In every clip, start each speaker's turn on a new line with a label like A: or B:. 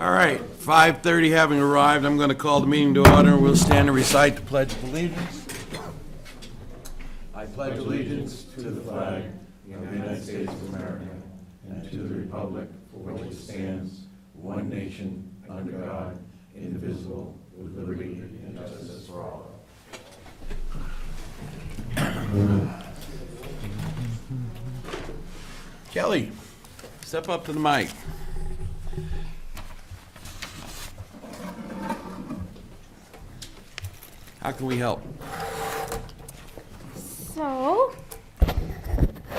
A: All right, 5:30 having arrived, I'm going to call the meeting to order. We'll stand and recite the Pledge of Allegiance. I pledge allegiance to the flag of the United States of America and to the republic for which it stands, one nation, under God, indivisible, with liberty and justice for all. Kelly, step up to the mic. How can we help?
B: So,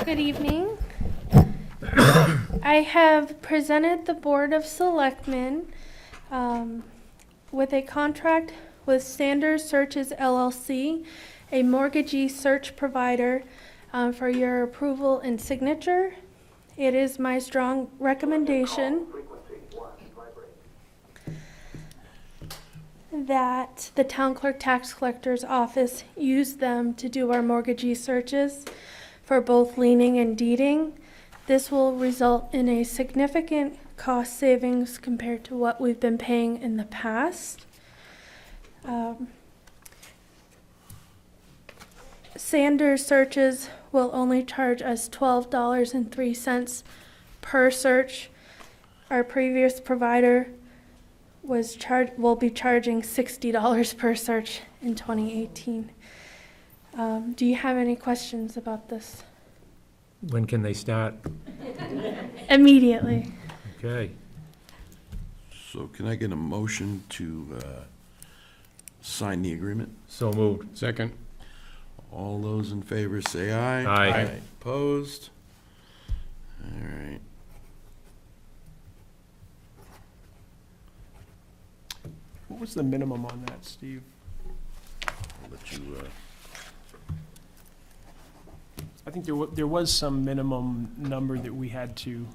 B: good evening. I have presented the Board of Selectmen with a contract with Sanders Searches LLC, a mortgagee search provider, for your approval and signature. It is my strong recommendation that the town clerk tax collector's office use them to do our mortgagee searches for both liening and deeding. This will result in a significant cost savings compared to what we've been paying in the past. Sanders Searches will only charge us $12.03 per search. Our previous provider will be charging $60 per search in 2018. Do you have any questions about this?
C: When can they start?
B: Immediately.
C: Okay.
A: So can I get a motion to sign the agreement?
C: So moved.
D: Second.
A: All those in favor say aye.
C: Aye.
A: Opposed? All right.
D: What was the minimum on that, Steve?
A: I'll let you,
D: I think there was some minimum number that we had to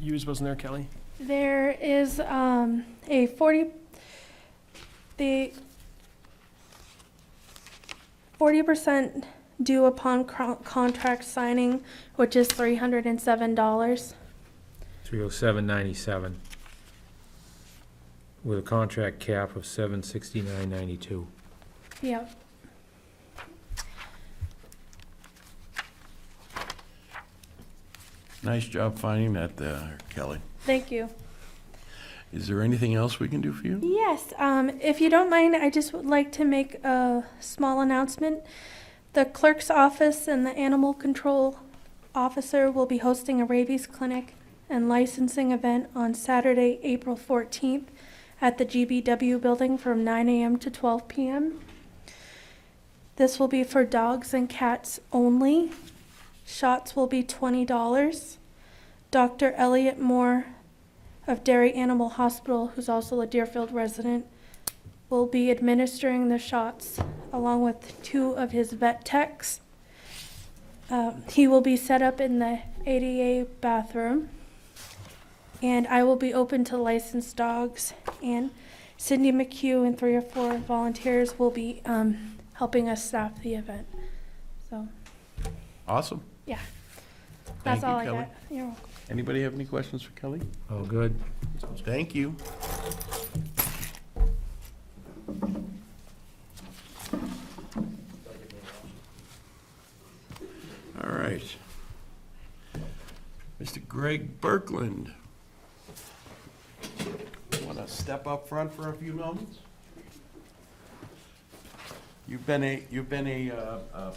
D: use, wasn't there, Kelly?
B: There is the 40% due upon contract signing, which is $307.
C: $307.97. With a contract cap of $769.92.
B: Yep.
A: nice job finding that there, Kelly.
B: Thank you.
A: Is there anything else we can do for you?
B: Yes, if you don't mind, I just would like to make a small announcement. The clerk's office and the animal control officer will be hosting a rabies clinic and licensing event on Saturday, April 14th at the GBW building from 9 a.m. to 12 p.m. This will be for dogs and cats only. Shots will be $20. Dr. Elliot Moore of Derry Animal Hospital, who's also a Deerfield resident, will be administering the shots along with 2 of his vet techs. He will be set up in the ADA bathroom, and I will be open to licensed dogs, and Cindy McHugh and 3 or 4 volunteers will be helping us staff the event. So,
A: Awesome.
B: yeah,
A: Thank
B: that's
A: you,
B: all I
A: Kelly.
B: got. You're welcome.
A: Anybody have any questions for Kelly?
C: Oh, good.
A: Thank you. All right. Mr. Greg Berkland. Want to step up front for a few moments? You've been a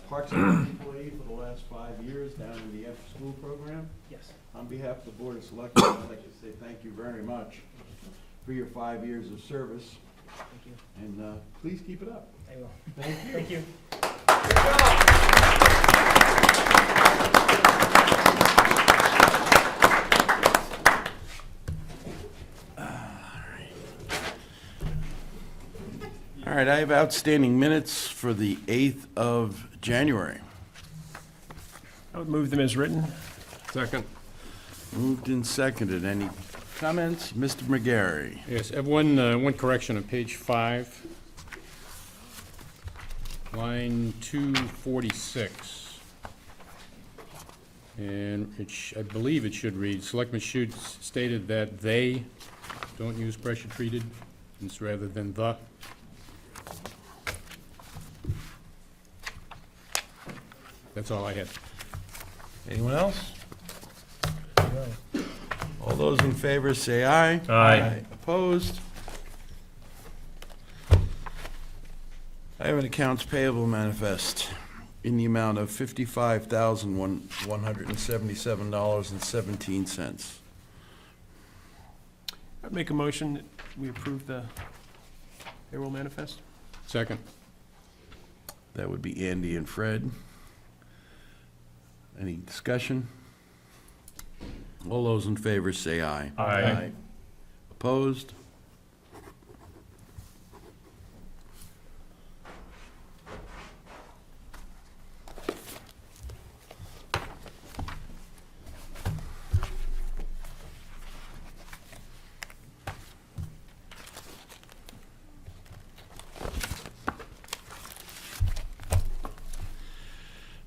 A: Parks and Rec employee for the last 5 years down in the after-school program.
D: Yes.
A: On behalf of the Board of Selectmen, I'd like to say thank you very much for your 5 years of service,
D: Thank you.
A: and please keep it up.
D: I will.
A: Thank you.
D: Thank you.
A: All right, I have outstanding minutes for the 8th of January.
D: I would move them as written.
E: Second.
A: Moved and seconded. Any comments? Mr. McGarry.
E: Yes, I have one correction on page 5, line 246. And I believe it should read, Selectmen Shute stated that they Don't use pressure treated, it's rather than the. That's all I had.
A: Anyone else? All those in favor say aye.
C: Aye.
A: Opposed? I have an accounts payable manifest in the amount of $55,177.17.
D: I'd make a motion that we approve the payroll manifest.
E: Second.
A: That would be Andy and Fred. Any discussion? All those in favor say aye.
C: Aye.
A: Opposed?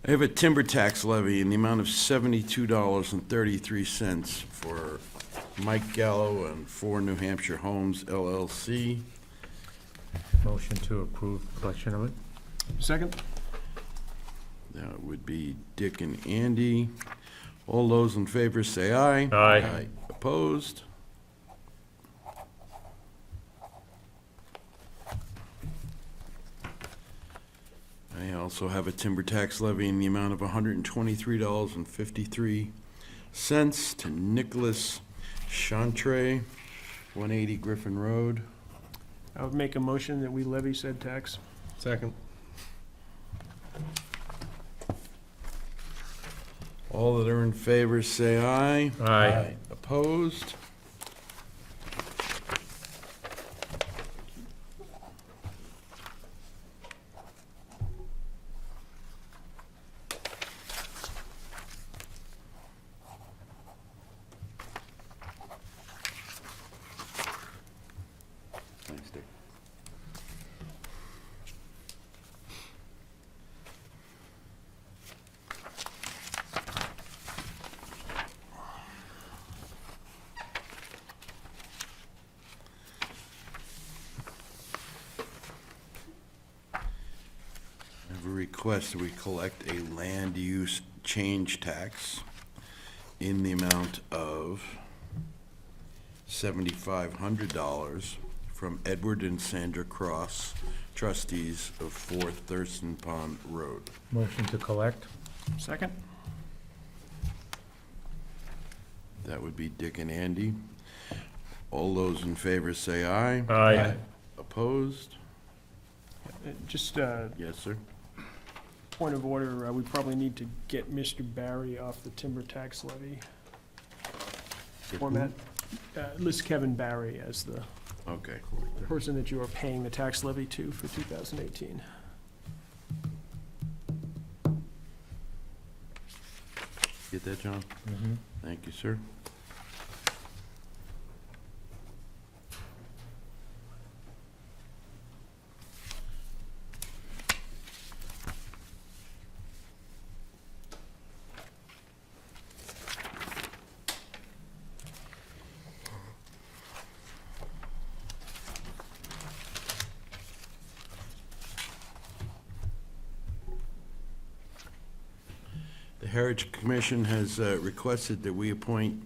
A: I have a timber tax levy in the amount of $72.33 for Mike Gallo and 4 New Hampshire Homes LLC.
C: Motion to approve collection of it?
D: Second?
A: That would be Dick and Andy. All those in favor say aye.
C: Aye.
A: Opposed? I also have a timber tax levy in the amount of $123.53 to Nicholas Chantre, 180 Griffin Road.
D: I would make a motion that we levy said tax.
E: Second.
A: All that are in favor say aye.
C: Aye.
A: Opposed? Thanks, Dick. I have a request that we collect a land use change tax in the amount of $7,500 from Edward and Sandra Cross, trustees of 4 Thurston Pond Road.
C: Motion to collect?
D: Second?
A: That would be Dick and Andy. All those in favor say aye.
C: Aye.
A: Opposed?
D: Just
A: Yes, sir.
D: point of order, we probably need to get Mr. Barry off the timber tax levy format. List Kevin Barry as the
A: Okay.
D: person that you are paying the tax levy to for 2018.
A: Get that, John?
C: Mm-hmm.
A: Thank you, sir. The Heritage Commission has requested that we appoint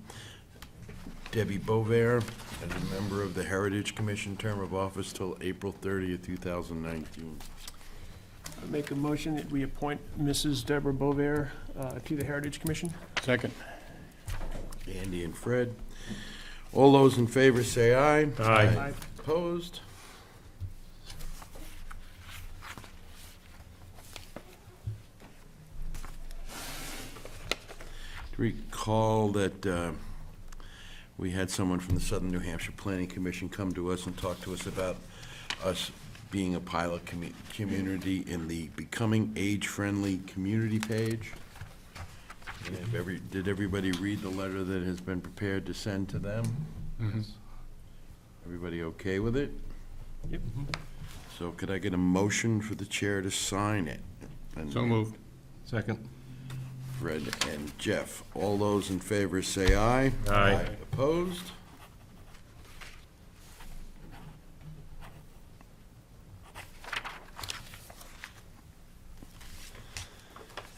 A: Debbie Bovair as a member of the Heritage Commission, term of office till April 30th, 2019.
D: I make a motion that we appoint Mrs. Deborah Bovair to the Heritage Commission.
E: Second.
A: Andy and Fred. All those in favor say aye.
C: Aye.
A: Opposed? Recall that we had someone from the Southern New Hampshire Planning Commission come to us and talk to us about us being a pilot community in the Becoming Age-Friendly Community page. Did everybody read the letter that has been prepared to send to them?
E: Mm-hmm.
A: Everybody okay with it?
D: Yep.
A: So could I get a motion for the chair to sign it? And
E: So moved. Second.
A: Fred and Jeff. All those in favor say aye.
C: Aye.
A: Opposed?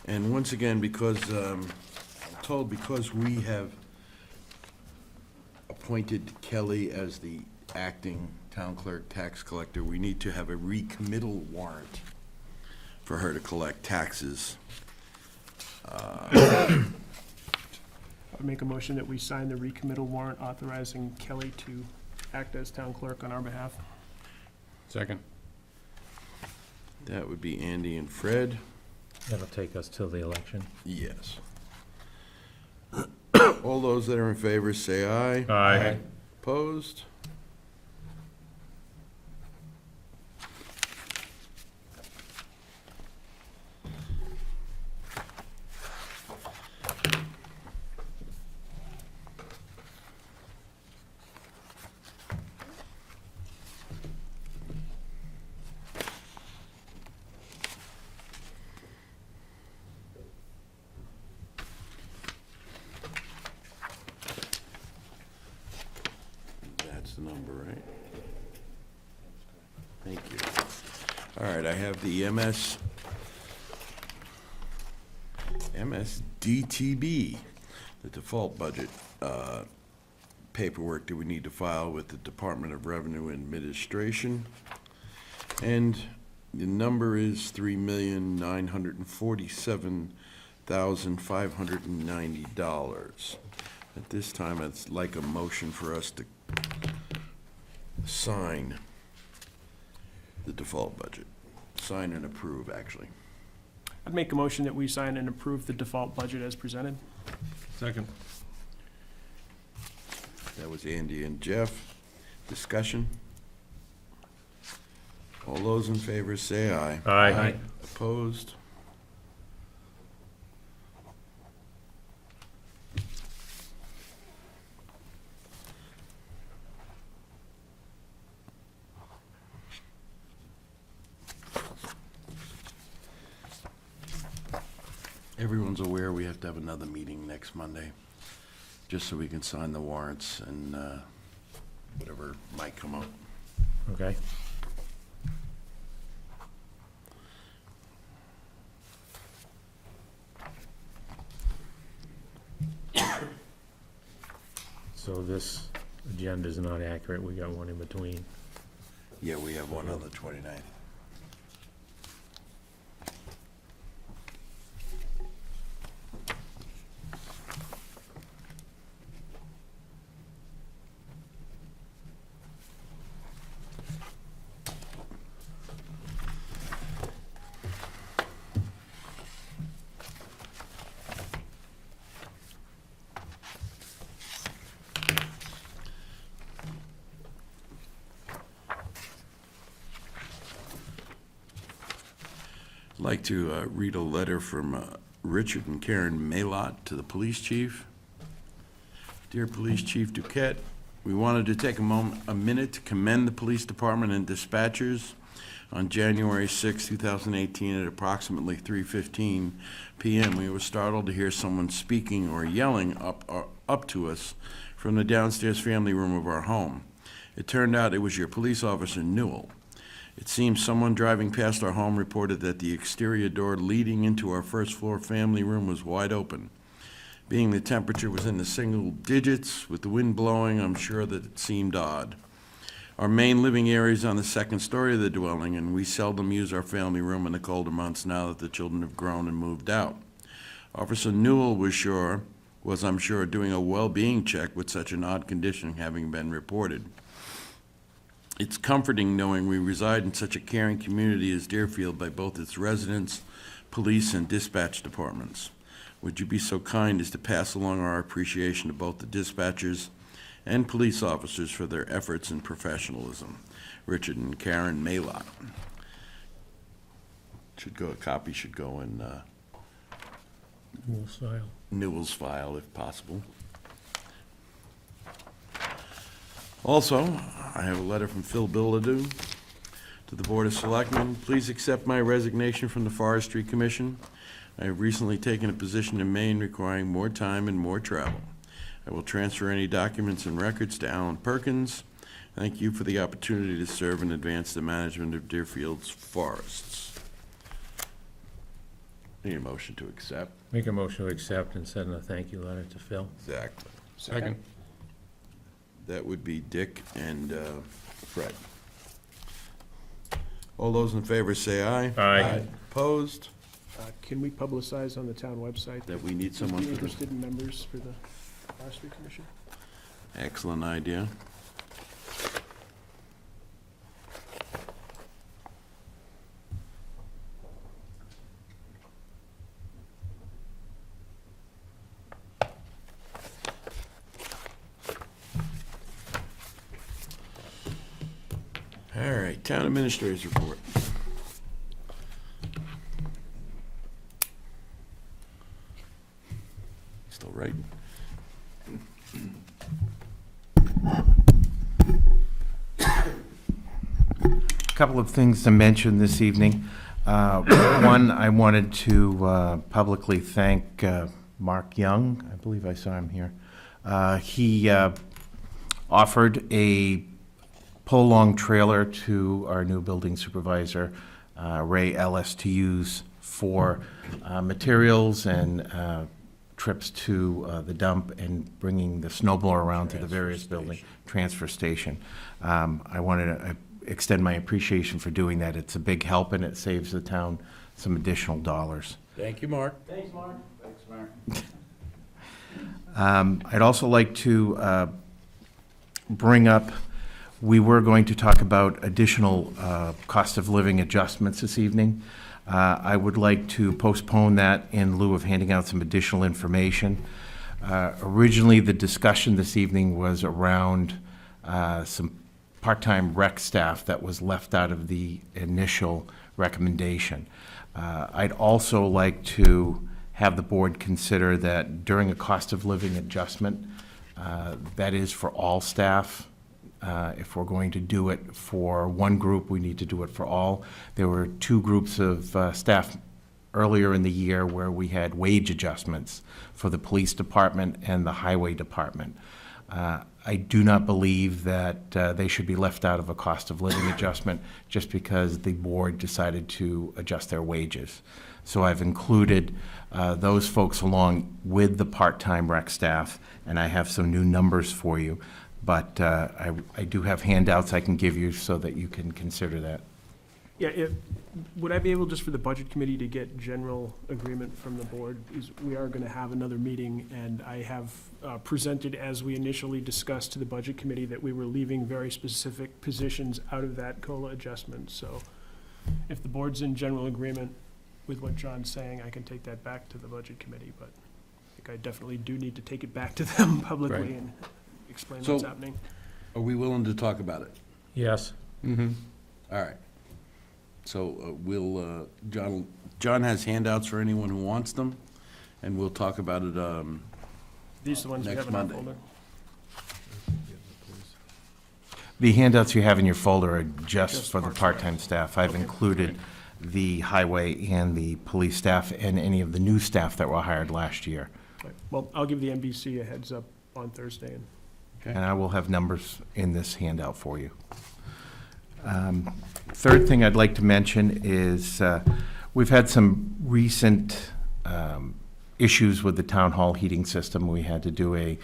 A: And once again, because, I'm told because we have appointed Kelly as the acting town clerk tax collector, we need to have a recommittal warrant for her to collect taxes.
D: I would make a motion that we sign the recommittal warrant authorizing Kelly to act as town clerk on our behalf.
E: Second.
A: That would be Andy and Fred.
C: That'll take us till the election.
A: Yes. All those that are in favor say aye.
C: Aye.
A: Opposed? That's the number, right? Thank you. All right, I have the MSDTB, the default budget paperwork that we need to file with the Department of Revenue Administration. And the number is $3,947,590. At this time, I'd like a motion for us to sign the default budget. Sign and approve, actually.
D: I'd make a motion that we sign and approve the default budget as presented.
E: Second.
A: That was Andy and Jeff. Discussion? All those in favor say aye.
C: Aye.
A: Opposed? Everyone's aware we have to have another meeting next Monday, just so we can sign the warrants and whatever might come up.
C: Okay. So this agenda is not accurate. We got one in between.
A: Yeah, we have one on the 29th. I'd like to read a letter from Richard and Karen Maylott to the police chief. Dear Police Chief Duquette, we wanted to take a minute to commend the police department and dispatchers. On January 6, 2018, at approximately 3:15 p.m., we were startled to hear someone speaking or yelling up to us from the downstairs family room of our home. It turned out it was your police officer, Newell. It seems someone driving past our home reported that the exterior door leading into our first-floor family room was wide open. Being the temperature was in the single digits, with the wind blowing, I'm sure that it seemed odd. Our main living area is on the second story of the dwelling, and we seldom use our family room in the colder months now that the children have grown and moved out. Officer Newell was, I'm sure, doing a well-being check with such an odd condition having been reported. It's comforting knowing we reside in such a caring community as Deerfield by both its residents, police, and dispatch departments. Would you be so kind as to pass along our appreciation to both the dispatchers and police officers for their efforts and professionalism? Richard and Karen Maylott. A copy should go in Newell's file if possible. Also, I have a letter from Phil Bilodeau to the Board of Selectmen. Please accept my resignation from the Forestry Commission. I have recently taken a position in Maine requiring more time and more travel. I will transfer any documents and records to Alan Perkins. Thank you for the opportunity to serve and advance the management of Deerfield's forests. Need a motion to accept.
C: Make a motion to accept and send a thank you letter to Phil.
A: Exactly.
E: Second.
A: That would be Dick and Fred. All those in favor say aye.
C: Aye.
A: Opposed?
D: Can we publicize on the town website
A: That we need someone for this.
D: interested in members for the forestry commission?
A: Excellent idea. All right, town administrator's report. Still writing?
F: Couple of things to mention this evening. One, I wanted to publicly thank Mark Young. I believe I saw him here. He offered a pull-along trailer to our new building supervisor, Ray Ellis, to use for materials and trips to the dump and bringing the snow blower around to the various building transfer station. I wanted to extend my appreciation for doing that. It's a big help, and it saves the town some additional dollars.
A: Thank you, Mark.
F: I'd also like to bring up, we were going to talk about additional cost of living adjustments this evening. I would like to postpone that in lieu of handing out some additional information. Originally, the discussion this evening was around some part-time rec staff that was left out of the initial recommendation. I'd also like to have the board consider that during a cost of living adjustment, that is for all staff. If we're going to do it for one group, we need to do it for all. There were two groups of staff earlier in the year where we had wage adjustments for the police department and the highway department. I do not believe that they should be left out of a cost of living adjustment just because the board decided to adjust their wages. So I've included those folks along with the part-time rec staff, and I have some new numbers for you. But I do have handouts I can give you so that you can consider that.
D: Yeah, would I be able, just for the budget committee, to get general agreement from the board? We are going to have another meeting, and I have presented, as we initially discussed to the budget committee, that we were leaving very specific positions out of that COLA adjustment. So if the board's in general agreement with what John's saying, I can take that back to the budget committee, but I think I definitely do need to take it back to them publicly
A: Right.
D: and explain
A: So-
D: what's happening.
A: Are we willing to talk about it?
C: Yes.
E: Mm-hmm.
A: All right. So John has handouts for anyone who wants them, and we'll talk about it.
D: These are the ones we
A: Next
D: have in our
A: Monday.
D: folder.
F: The handouts you have in your folder are just
D: Just
F: for the
D: part-time.
F: part-time staff. I've
D: Okay.
F: included the highway and the police staff and any of the new staff that were hired last year.
D: Right. Well, I'll give the NBC a heads up on Thursday, and
F: And I will have numbers in this handout for you. Third thing I'd like to mention is we've had some recent issues with the town hall heating system. We had to do a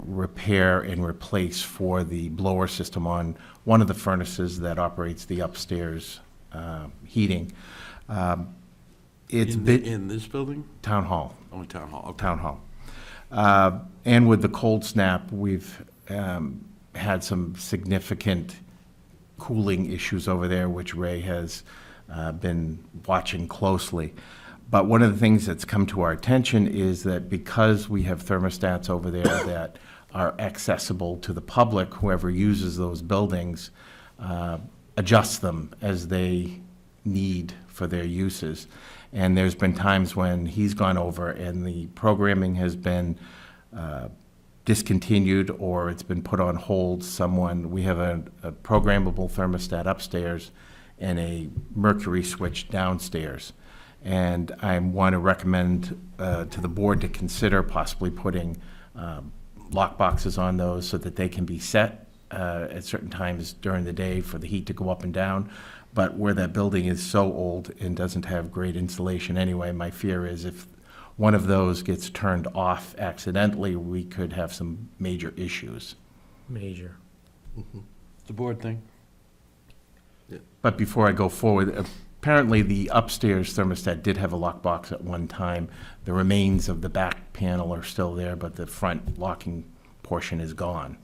F: repair and replace for the blower system on one of the furnaces that operates the upstairs heating. It's been,
A: In this building?
F: town hall.
A: Oh, in Town Hall. Okay.
F: Town hall. And with the cold snap, we've had some significant cooling issues over there, which Ray has been watching closely. But one of the things that's come to our attention is that because we have thermostats over there that are accessible to the public, whoever uses those buildings adjusts them as they need for their uses. And there's been times when he's gone over and the programming has been discontinued or it's been put on hold. We have a programmable thermostat upstairs and a mercury switch downstairs. And I want to recommend to the board to consider possibly putting lock boxes on those so that they can be set at certain times during the day for the heat to go up and down. But where that building is so old and doesn't have great insulation anyway, my fear is if one of those gets turned off accidentally, we could have some major issues.
C: Major.
A: It's a board thing.
F: But before I go forward, apparently the upstairs thermostat did have a lockbox at one time. The remains of the back panel are still there, but the front locking portion is gone.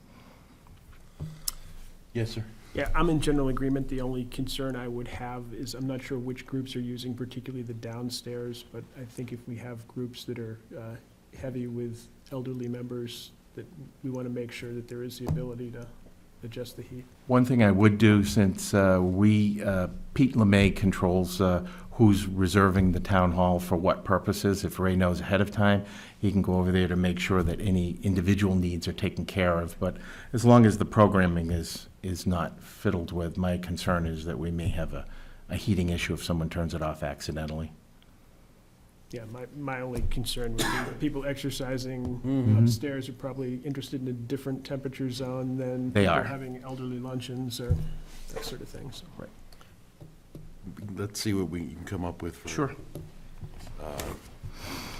A: Yes, sir.
D: Yeah, I'm in general agreement. The only concern I would have is I'm not sure which groups are using, particularly the downstairs, but I think if we have groups that are heavy with elderly members, that we want to make sure that there is the ability to adjust the heat.
F: One thing I would do, since Pete LeMay controls who's reserving the town hall for what purposes, if Ray knows ahead of time, he can go over there to make sure that any individual needs are taken care of. But as long as the programming is not fiddled with, my concern is that we may have a heating issue if someone turns it off accidentally.
D: Yeah, my only concern would be that people exercising upstairs are probably interested in a different temperature zone than
F: They
D: people
F: are.
D: having elderly luncheons or that sort of thing, so.
A: Let's see what we can come up with for.
F: Sure.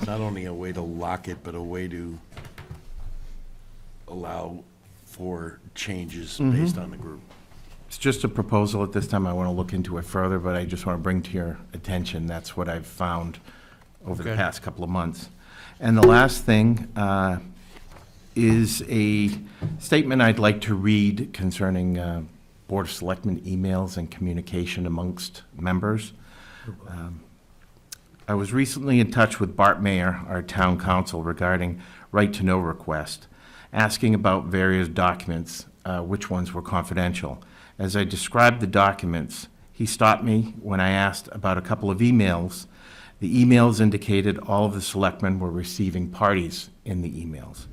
A: Not only a way to lock it, but a way to allow for changes based on the group.
F: It's just a proposal at this time. I want to look into it further, but I just want to bring to your attention, that's what I've found over the
A: Okay.
F: past couple of months. And the last thing is a statement I'd like to read concerning Board of Selectmen emails and communication amongst members. I was recently in touch with Bart Mayer, our town council, regarding right-to-know request, asking about various documents, which ones were confidential. As I described the documents, he stopped me when I asked about a couple of emails. The emails indicated all of the selectmen were receiving parties in the emails.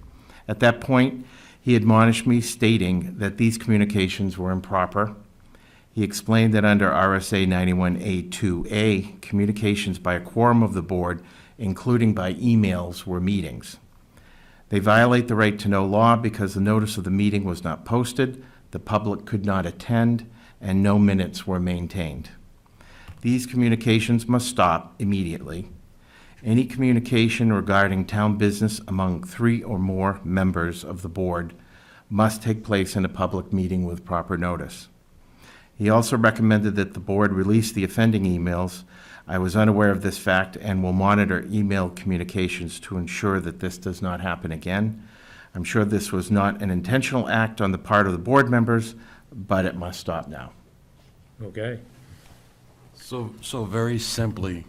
F: At that point, he admonished me, stating that these communications were improper. He explained that under RSA 91A2A, communications by a quorum of the board, including by emails, were meetings. They violate the right-to-know law because the notice of the meeting was not posted, the public could not attend, and no minutes were maintained. These communications must stop immediately. Any communication regarding town business among 3 or more members of the board must take place in a public meeting with proper notice. He also recommended that the board release the offending emails. I was unaware of this fact and will monitor email communications to ensure that this does not happen again. I'm sure this was not an intentional act on the part of the board members, but it must stop now.
C: Okay.
A: So very simply,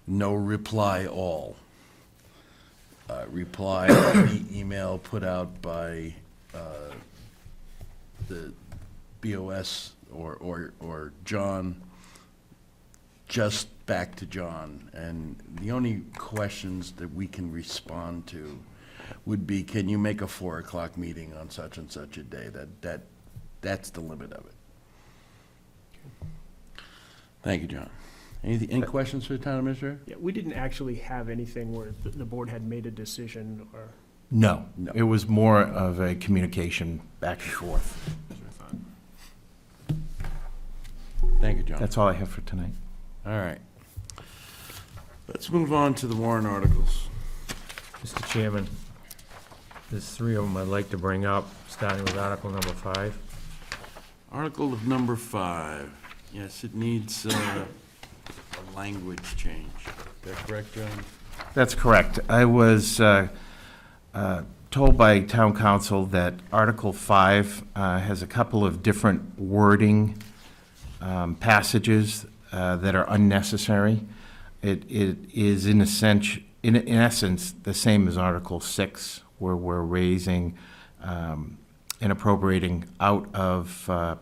A: no reply all. Reply any email put out by the BOS or John, just back to John. And the only questions that we can respond to would be, can you make a 4 o'clock meeting on such and such a day? That's the limit of it. Thank you, John. Any questions for the town administrator?
D: Yeah, we didn't actually have anything where the board had made a decision or,
F: No,
A: No.
F: it was more of a communication back and forth.
A: Thank you, John.
F: That's all I have for tonight.
A: All right. Let's move on to the warrant articles.
C: Mr. Chairman, there's 3 of them I'd like to bring up, starting with Article number 5.
A: Article of number 5. Yes, it needs a language change. Is that correct, John?
F: That's correct. I was told by town council that Article 5 has a couple of different wording passages that are unnecessary. It is in essence the same as Article 6, where we're raising and appropriating out of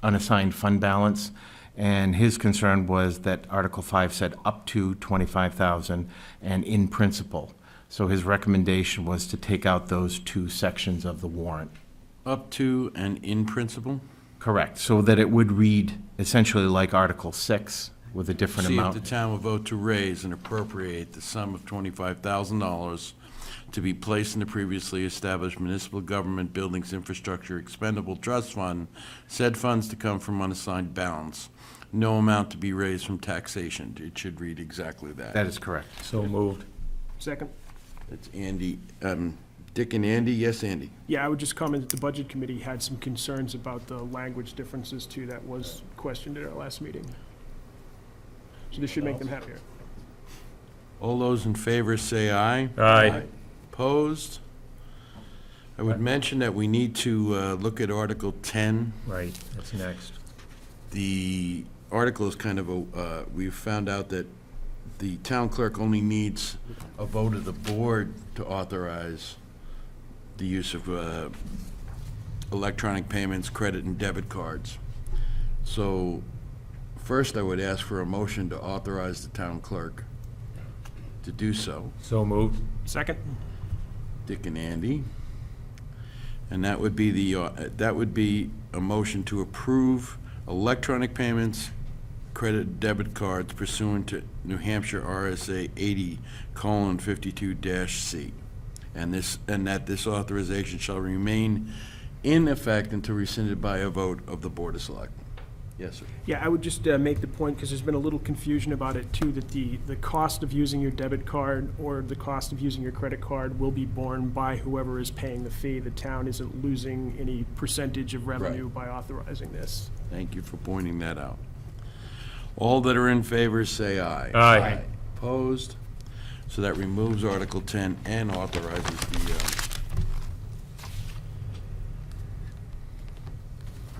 F: unassigned fund balance. And his concern was that Article 5 said up to 25,000 and in principle. So his recommendation was to take out those 2 sections of the warrant.
A: Up to and in principle?
F: Correct, so that it would read essentially like Article 6 with a different
A: See if
F: amount.
A: the town will vote to raise and appropriate the sum of $25,000 to be placed in the previously established municipal government buildings infrastructure expendable trust fund, said funds to come from unassigned balance. No amount to be raised from taxation. It should read exactly that.
F: That is correct.
C: So moved.
D: Second?
A: That's Andy, Dick and Andy. Yes, Andy?
D: Yeah, I would just comment that the budget committee had some concerns about the language differences too. That was questioned at our last meeting. So this should make them happier.
A: All those in favor say aye.
C: Aye.
A: Opposed? I would mention that we need to look at Article 10.
C: Right, that's next.
A: The article is kind of a, we've found out that the town clerk only needs a vote of the board to authorize the use of electronic payments, credit and debit cards. So first, I would ask for a motion to authorize the town clerk to do so.
C: So moved.
D: Second?
A: Dick and Andy. And that would be that would be a motion to approve electronic payments, credit, debit cards pursuant to New Hampshire RSA 80:52-C. And that this authorization shall remain in effect until rescinded by a vote of the Board of Selectmen. Yes, sir.
D: Yeah, I would just make the point, because there's been a little confusion about it too, that the cost of using your debit card or the cost of using your credit card will be borne by whoever is paying the fee. The town isn't losing any percentage of revenue by authorizing this.
A: Thank you for pointing that out. All that are in favor say aye.
C: Aye.
A: Opposed? So that removes Article 10 and authorizes the,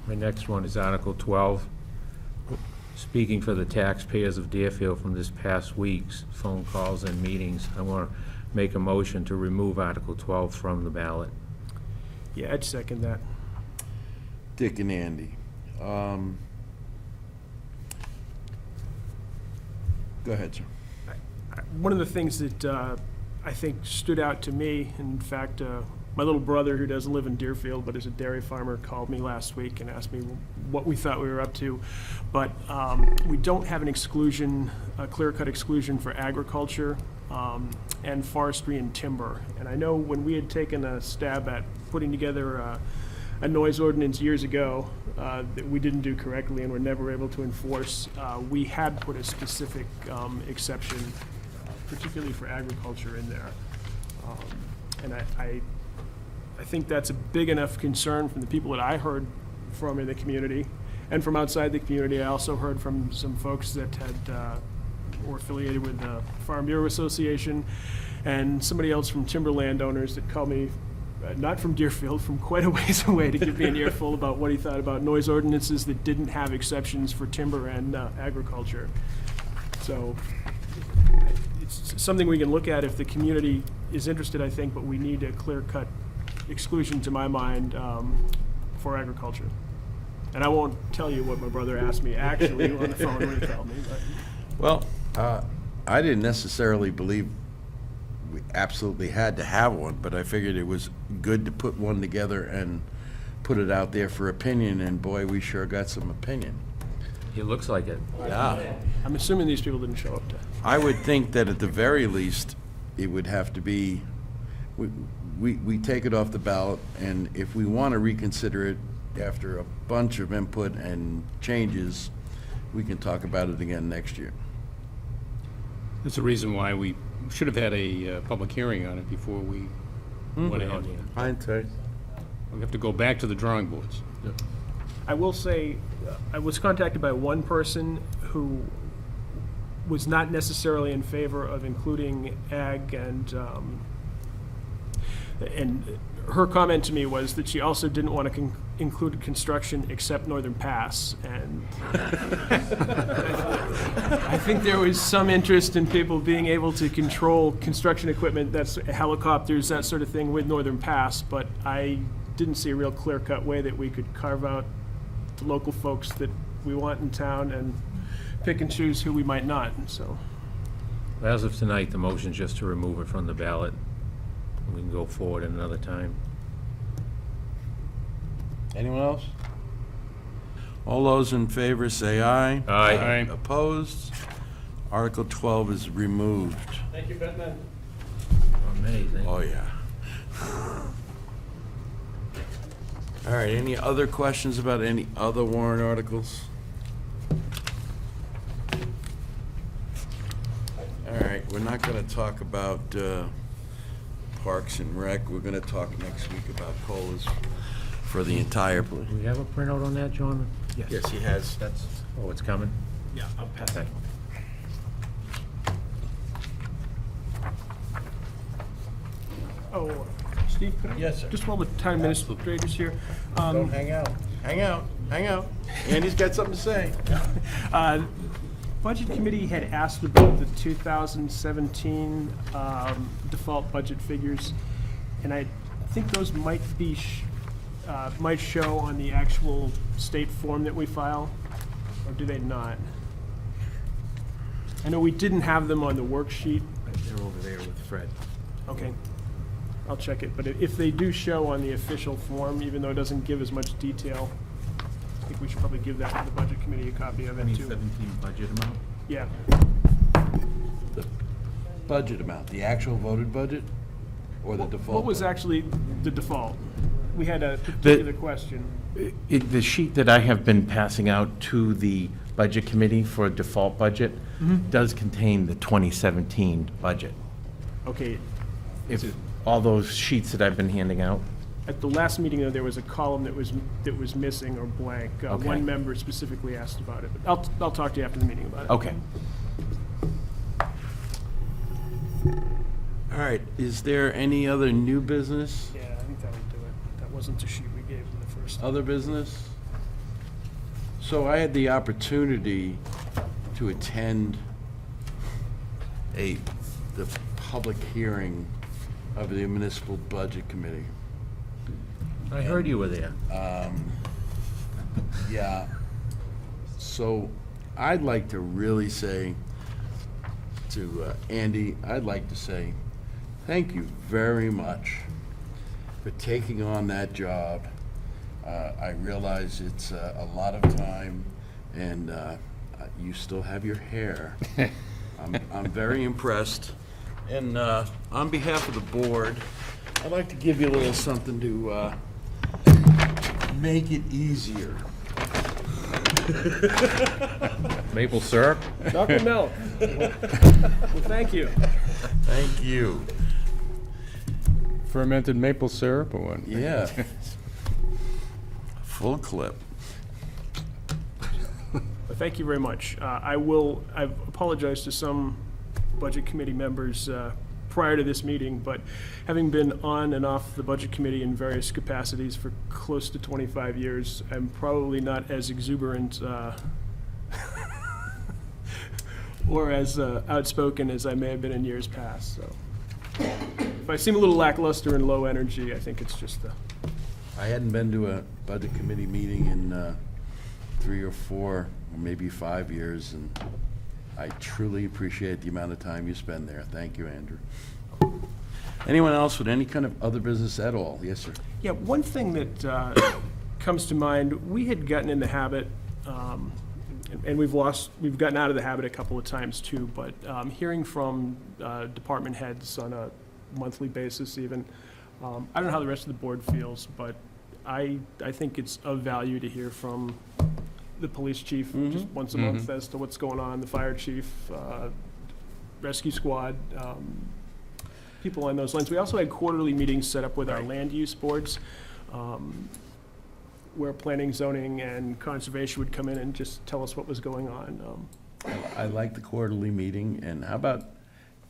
C: My next one is Article 12. Speaking for the taxpayers of Deerfield from this past week's phone calls and meetings, I want to make a motion to remove Article 12 from the ballot.
D: Yeah, I'd second that.
A: Dick and Andy. Go ahead, sir.
D: One of the things that I think stood out to me, in fact, my little brother, who doesn't live in Deerfield but is a dairy farmer, called me last week and asked me what we thought we were up to. But we don't have an exclusion, a clear-cut exclusion for agriculture and forestry and timber. And I know when we had taken a stab at putting together a noise ordinance years ago that we didn't do correctly and were never able to enforce, we had put a specific exception, particularly for agriculture, in there. And I think that's a big enough concern from the people that I heard from in the community. And from outside the community, I also heard from some folks that were affiliated with the Farm Bureau Association and somebody else from timber landowners that called me, not from Deerfield, from quite a ways away, to give me an earful about what he thought about noise ordinances that didn't have exceptions for timber and agriculture. So it's something we can look at if the community is interested, I think, but we need a clear-cut exclusion, to my mind, for agriculture. And I won't tell you what my brother asked me actually on the phone when he called me, but.
A: Well, I didn't necessarily believe we absolutely had to have one, but I figured it was good to put one together and put it out there for opinion, and boy, we sure got some opinion.
C: It looks like it.
A: Yeah.
D: I'm assuming these people didn't show up to.
A: I would think that at the very least, it would have to be, we take it off the ballot, and if we want to reconsider it after a bunch of input and changes, we can talk about it again next year.
E: That's the reason why we should have had a public hearing on it before we went ahead.
A: Hindsight.
E: We have to go back to the drawing boards.
D: I will say, I was contacted by one person who was not necessarily in favor of including ag, and her comment to me was that she also didn't want to include construction except Northern Pass, and I think there was some interest in people being able to control construction equipment, that's helicopters, that sort of thing, with Northern Pass, but I didn't see a real clear-cut way that we could carve out the local folks that we want in town and pick and choose who we might not, so.
C: As of tonight, the motion's just to remove it from the ballot. We can go forward at another time.
A: Anyone else? All those in favor say aye.
C: Aye.
A: Opposed? Article 12 is removed.
D: Thank you, Batman.
C: Amazing.
A: Oh, yeah. All right, any other questions about any other warrant articles? All right, we're not going to talk about Parks and Rec. We're going to talk next week about COLAs for the entire,
C: Do we have a printout on that, John?
A: yes, he has.
C: Oh, it's coming?
D: Yeah, I'll pass
C: Okay.
D: Oh, Steve, could I?
A: Yes, sir.
D: Just while the town administrator's here.
A: Don't hang out. Hang out, hang out. Andy's got something to say.
D: Budget Committee had asked about the 2017 default budget figures, and I think those might be, might show on the actual state form that we file, or do they not? I know we didn't have them on the worksheet.
C: They're over there with Fred.
D: Okay, I'll check it, but if they do show on the official form, even though it doesn't give as much detail, I think we should probably give that to the Budget Committee, a copy of it too.
C: 2017 budget amount?
D: Yeah,
A: The budget amount, the actual voted budget, or the default?
D: what was
A: budget?
D: actually the default? We had a particular question.
F: The sheet that I have been passing out to the Budget Committee for default budget does contain the 2017 budget.
D: Okay,
F: If, all those sheets that I've been handing out.
D: at the last meeting, though, there was a column that was missing or blank.
F: Okay.
D: One member specifically asked about it, but I'll talk to you after the meeting about it.
F: Okay.
A: All right, is there any other new business?
D: Yeah, I think that'll do it. That wasn't the sheet we gave them the first time.
A: Other business? So I had the opportunity to attend the public hearing of the Municipal Budget Committee.
C: I heard you were there.
A: Yeah. So I'd like to really say to Andy, I'd like to say, thank you very much for taking on that job. I realize it's a lot of time, and you still have your hair. I'm very impressed. And on behalf of the board, I'd like to give you a little something to make it easier.
C: Maple syrup?
D: Chocolate milk. Well, thank you.
A: Thank you.
E: Fermented maple syrup or what?
A: Yeah. Full clip.
D: Well, thank you very much. I've apologized to some Budget Committee members prior to this meeting, but having been on and off the Budget Committee in various capacities for close to 25 years, I'm probably not as exuberant or as outspoken as I may have been in years past, so. If I seem a little lackluster and low energy, I think it's just the,
A: I hadn't been to a budget committee meeting in 3 or 4, or maybe 5 years, and I truly appreciate the amount of time you spend there. Thank you, Andrew. Anyone else with any kind of other business at all? Yes, sir.
D: yeah, one thing that comes to mind, we had gotten in the habit, and we've gotten out of the habit a couple of times too, but hearing from department heads on a monthly basis even, I don't know how the rest of the board feels, but I think it's of value to hear from the police chief just once a month as to what's going on, the fire chief, rescue squad, people on those lines. We also had quarterly meetings set up with our land use boards, where planning, zoning, and conservation would come in and just tell us what was going on.
A: I like the quarterly meeting, and how about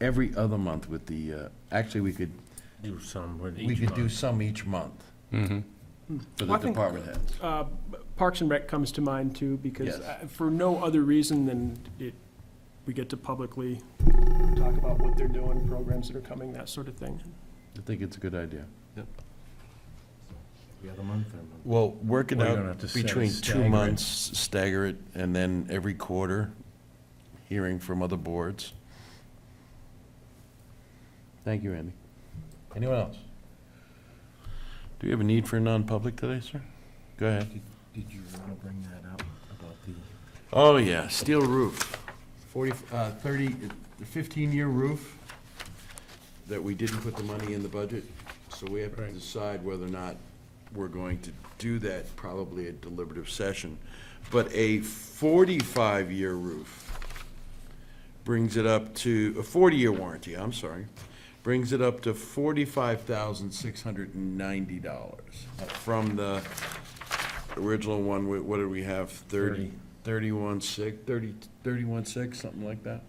A: every other month with the, actually, we could
C: Do some with
A: do
C: each
A: some each month
E: Mm-hmm.
A: for the
D: Well, I think,
A: department heads.
D: Parks and Rec comes to mind too, because
A: Yes.
D: for no other reason than we get to publicly talk about what they're doing, programs that are coming, that sort of thing.
A: I think it's a good idea.
C: The other month or?
A: Well, work it
C: Well, you don't
A: out
C: have to set-
A: between
C: stagger
A: 2
C: it.
A: months, stagger it, and then every quarter, hearing from other boards. Thank you, Andy. Anyone else? Do you have a need for a non-public today, sir? Go ahead.
F: Did you want to bring that up about the?
A: Oh, yeah, steel roof. 15-year roof that we didn't put the money in the budget. So we have to
E: Right.
A: decide whether or not we're going to do that, probably a deliberative session. But a 45-year roof brings it up to, a 40-year warranty, I'm sorry, brings it up to $45,690 from the original one. What did we have? 31.6, something like that.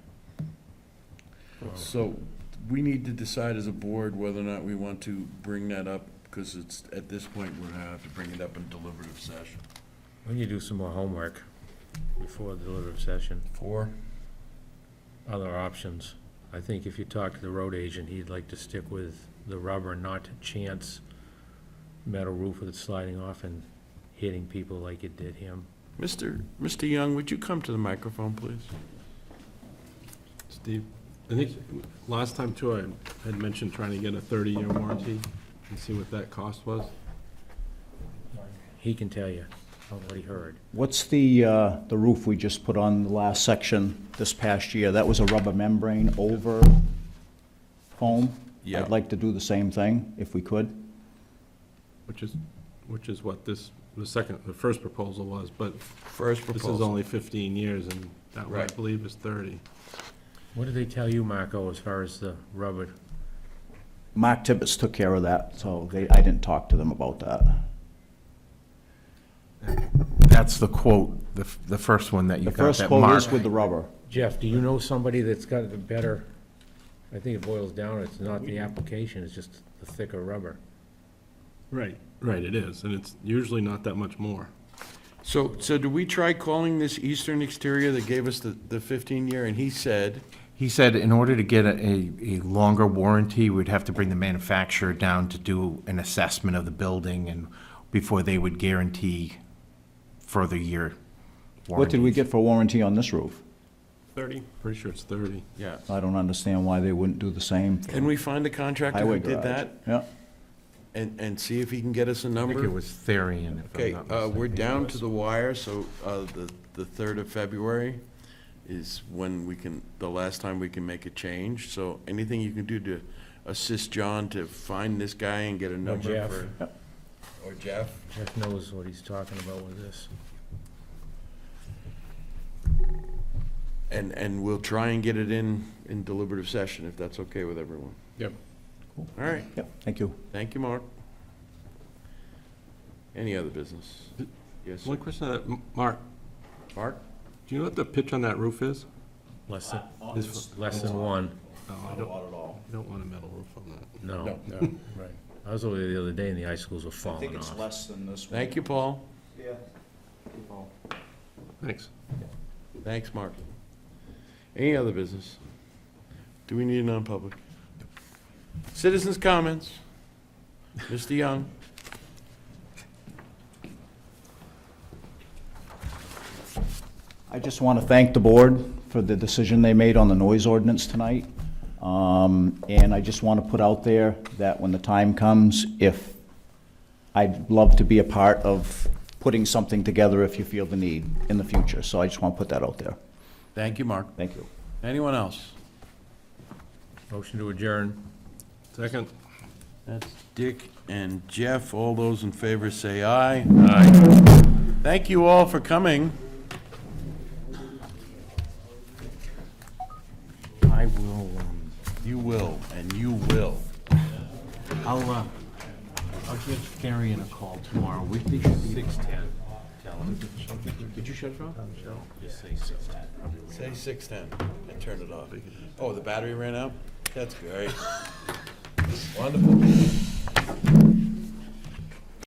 A: So we need to decide as a board whether or not we want to bring that up, because it's, at this point, we're gonna have to bring it up in deliberative session.
C: When you do some more homework before the deliberative session,
A: Four?
C: other options. I think if you talk to the road agent, he'd like to stick with the rubber, not chance metal roof that's sliding off and hitting people like it did him.
A: Mr. Young, would you come to the microphone, please?
G: Steve, I think last time too, I had mentioned trying to get a 30-year warranty and see what that cost was.
C: He can tell you what he heard.
H: What's the roof we just put on the last section this past year? That was a rubber membrane over foam?
A: Yeah.
H: I'd like to do the same thing, if we could.
G: Which is what the first proposal was, but
A: First
G: this is
A: proposal.
G: only 15 years, and that one, I
A: Right.
G: believe, is 30.
C: What did they tell you, Marco, as far as the rubber?
H: Mark Tibbetts took care of that, so I didn't talk to them about that.
F: That's the quote, the first one that you
H: The
F: got,
H: first
F: that
H: quote
F: Mark.
H: is with the rubber.
C: Jeff, do you know somebody that's got the better, I think it boils down, it's not the application, it's just the thicker rubber.
G: Right, it is, and it's usually not that much more.
A: So did we try calling this Eastern Exterior that gave us the 15-year, and he said,
F: He said in order to get a longer warranty, we'd have to bring the manufacturer down to do an assessment of the building and before they would guarantee further year warranty.
H: What did we get for warranty on this roof?
G: 30? Pretty sure it's 30.
A: yeah.
H: I don't understand why they wouldn't do the same. for
A: Can we find a contractor who
H: highway
A: did
H: garage.
A: that
H: Yeah.
A: and see if he can get us a
F: I think
A: number?
F: it was Therian, if I'm
A: Okay,
F: not
A: we're
F: mistaken.
A: down to the wire, so the 3rd of February is when we can, the last time we can make a change. So anything you can do to assist John to find this guy and get a number
C: Jeff.
A: for? Or Jeff?
C: Jeff knows what he's talking about with this.
A: And we'll try and get it in deliberative session, if that's okay with everyone.
E: Yep.
A: All right,
H: Yep, thank you.
A: thank you, Mark. Any other business? Yes,
G: One
A: sir.
G: question, Mark,
A: Mark?
G: do you know what the pitch on that roof is?
C: Less than,
G: Is-
C: less than one,
G: Oh, I don't want a metal roof on that.
C: no.
A: No.
C: Right. I was over there the other day and the icicles were falling off.
H: less than this one.
A: Thank you, Paul.
H: Yeah.
G: Thanks.
A: Thanks, Mark. Any other business? Do we need a non-public? Citizens' comments? Mr. Young?
H: I just want to thank the board for the decision they made on the noise ordinance tonight. And I just want to put out there that when the time comes, I'd love to be a part of putting something together if you feel the need in the future. So I just want to put that out there.
A: Thank you, Mark.
H: Thank you.
A: Anyone else?
C: Motion to adjourn.
G: Second?
A: That's Dick and Jeff. All those in favor say aye.
C: Aye.
A: Thank you all for coming.
F: I will,
A: You will, and you will.
F: I'll give Therian a call tomorrow. We think should be
C: 6:10. Tell him.
F: Did you shut it off?
C: Just say 6:10.
A: Say 6:10 and turn it off. Oh, the battery ran out? That's great. Wonderful.